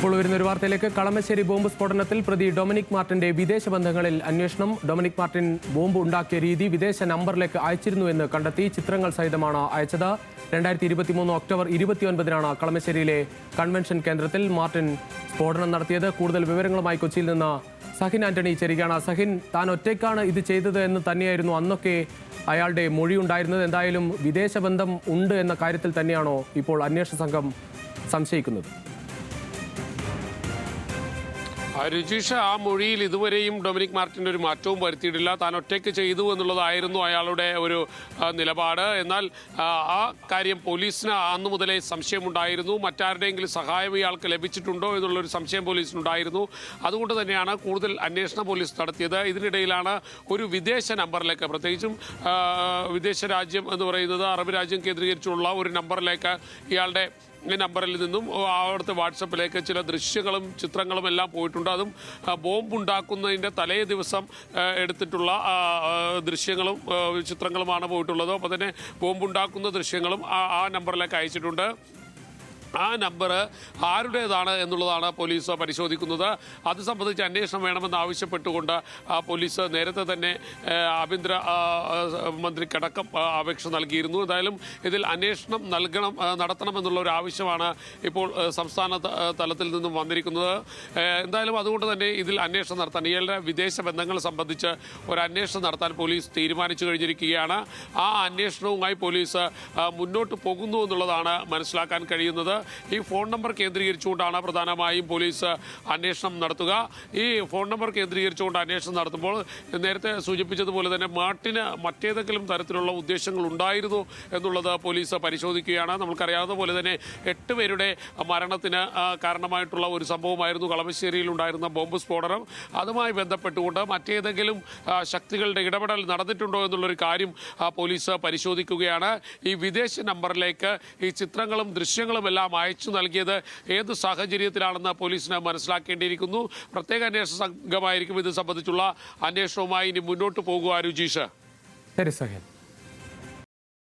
ഇപ്പോൾ വരുന്ന ഒരു വാർത്തയിലേക്ക്. കളമശ്ശേരി ബോംബ് സ്ഫോടനത്തിൽ പ്രതി ഡൊമിനിക് മാർട്ടിന്റെ വിദേശ ബന്ധങ്ങളിൽ അന്വേഷണം. ഡൊമിനിക് മാർട്ടിൻ ബോംബ് ഉണ്ടാക്കിയ രീതി വിദേശ നമ്പറിലേക്ക് അയച്ചിരുന്നുവെന്ന് കണ്ടെത്തി. ചിത്രങ്ങൾ സഹിതമാണ് അയച്ചത്. 2023 ഒക്ടോബർ 29-നാണ് കളമശ്ശേരിയിലെ കൺവെൻഷൻ കേന്ദ്രത്തിൽ മാർട്ടിൻ സ്ഫോടനം നടത്തിയത്. കൂടുതൽ വിവരങ്ങളുമായി കൊച്ചിയിൽ നിന്ന് സഹിൻ ആന്റണി ചേരുകയാണ്. സഹിൻ, താൻ ഒറ്റയ്ക്കാണ് ഇത് ചെയ്തത് എന്ന് തന്നെയായിരുന്നു അന്നൊക്കെ അയാളുടെ മൊഴിയുണ്ടായിരുന്നത്. എന്തായാലും വിദേശ ബന്ധം ഉണ്ട് എന്ന കാര്യത്തിൽ തന്നെയാണോ ഇപ്പോൾ അന്വേഷണ സംഘം സംശയിക്കുന്നത്? രുചീഷ, ആ മൊഴിയിൽ ഇതുവരെയും ഡൊമിനിക് മാർട്ടിൻ്റെ ഒരു മാറ്റവും വരുത്തിയിട്ടില്ല. താൻ ഒറ്റയ്ക്ക് ചെയ്തു എന്നുള്ളതായിരുന്നു അയാളുടെ ഒരു നിലപാട്. എന്നാൽ ആ കാര്യം പോലീസിന് അന്നു മുതലേ സംശയമുണ്ടായിരുന്നു. മറ്റാരുടെയെങ്കിലും സഹായം ഇയാൾക്ക് ലഭിച്ചിട്ടുണ്ടോ എന്നുള്ളൊരു സംശയം പോലീസിനുണ്ടായിരുന്നു. അതുകൊണ്ട് തന്നെയാണ് കൂടുതൽ അന്വേഷണം പോലീസ് നടത്തിയത്. ഇതിനിടയിലാണ് ഒരു വിദേശ നമ്പറിലേക്ക്, പ്രത്യേകിച്ചും വിദേശ രാജ്യം എന്ന് പറയുന്നത് അറബ് രാജ്യം കേന്ദ്രീകരിച്ചുള്ള ഒരു നമ്പറിലേക്ക് ഇയാളുടെ ഈ നമ്പറിൽ നിന്നും അവിടുത്തെ വാട്സപ്പിലേക്ക് ചില ദൃശ്യങ്ങളും ചിത്രങ്ങളും എല്ലാം പോയിട്ടുണ്ട്. അതും ബോംബുണ്ടാക്കുന്നതിൻ്റെ തലേ ദിവസം എടുത്തിട്ടുള്ള ദൃശ്യങ്ങളും ചിത്രങ്ങളുമാണ് പോയിട്ടുള്ളത്. അപ്പോൾ തന്നെ ബോംബുണ്ടാക്കുന്ന ദൃശ്യങ്ങളും ആ നമ്പറിലേക്ക് അയച്ചിട്ടുണ്ട്. ആ നമ്പർ ആരുടേതാണ് എന്നുള്ളതാണ് പോലീസ് പരിശോധിക്കുന്നത്. അത് സംബന്ധിച്ച് അന്വേഷണം വേണമെന്ന് ആവശ്യപ്പെട്ടുകൊണ്ട് പോലീസ് നേരത്തെ തന്നെ ആഭ്യന്തര മന്ത്രിക്കടക്കം അപേക്ഷ നൽകിയിരുന്നു. എന്തായാലും ഇതിൽ അന്വേഷണം നടത്തണമെന്നുള്ള ഒരു ആവശ്യമാണ് ഇപ്പോൾ സംസ്ഥാന തലത്തിൽ നിന്നും വന്നിരിക്കുന്നത്. എന്തായാലും അതുകൊണ്ട് തന്നെ ഇതിൽ അന്വേഷണം നടത്താൻ, ഇയാളുടെ വിദേശ ബന്ധങ്ങൾ സംബന്ധിച്ച് ഒരു അന്വേഷണം നടത്താൻ പോലീസ് തീരുമാനിച്ചു കഴിഞ്ഞിരിക്കുകയാണ്. ആ അന്വേഷണവുമായി പോലീസ് മുന്നോട്ട് പോകുന്നു എന്നുള്ളതാണ് മനസ്സിലാക്കാൻ കഴിയുന്നത്. ഈ ഫോൺ നമ്പർ കേന്ദ്രീകരിച്ചുകൊണ്ടാണ് പ്രധാനമായും പോലീസ് അന്വേഷണം നടത്തുക. ഈ ഫോൺ നമ്പർ കേന്ദ്രീകരിച്ചുകൊണ്ട് അന്വേഷണം നടത്തുമ്പോൾ നേരത്തെ സൂചിപ്പിച്ചതുപോലെ തന്നെ മാർട്ടിന് മറ്റേതെങ്കിലും തരത്തിലുള്ള ഉദ്ദേശങ്ങൾ ഉണ്ടായിരുന്നു എന്നുള്ളത് പോലീസ് പരിശോധിക്കുകയാണ്. നമുക്കറിയാവുന്ന പോലെ തന്നെ 8 പേരുടെ മരണത്തിന് കാരണമായിട്ടുള്ള ഒരു സംഭവമായിരുന്നു കളമശ്ശേരിയിൽ ഉണ്ടായിരുന്ന ബോംബ് സ്ഫോടനം. അതുമായി ബന്ധപ്പെട്ടുകൊണ്ട് മറ്റേതെങ്കിലും ശക്തികളുടെ ഇടപെടൽ നടന്നിട്ടുണ്ടോ എന്നുള്ളൊരു കാര്യം പോലീസ് പരിശോധിക്കുകയാണ്. ഈ വിദേശ നമ്പറിലേക്ക് ഈ ചിത്രങ്ങളും ദൃശ്യങ്ങളും എല്ലാം അയച്ചു നൽകിയത് ഏത് സാഹചര്യത്തിലാണെന്ന് പോലീസിന് മനസ്സിലാക്കേണ്ടിയിരിക്കുന്നു. പ്രത്യേക അന്വേഷണ സംഘമായിരിക്കും ഇത് സംബന്ധിച്ചുള്ള അന്വേഷണവുമായി ഇനി മുന്നോട്ട് പോകുക. രുചീഷ്. ശരി സഹൻ.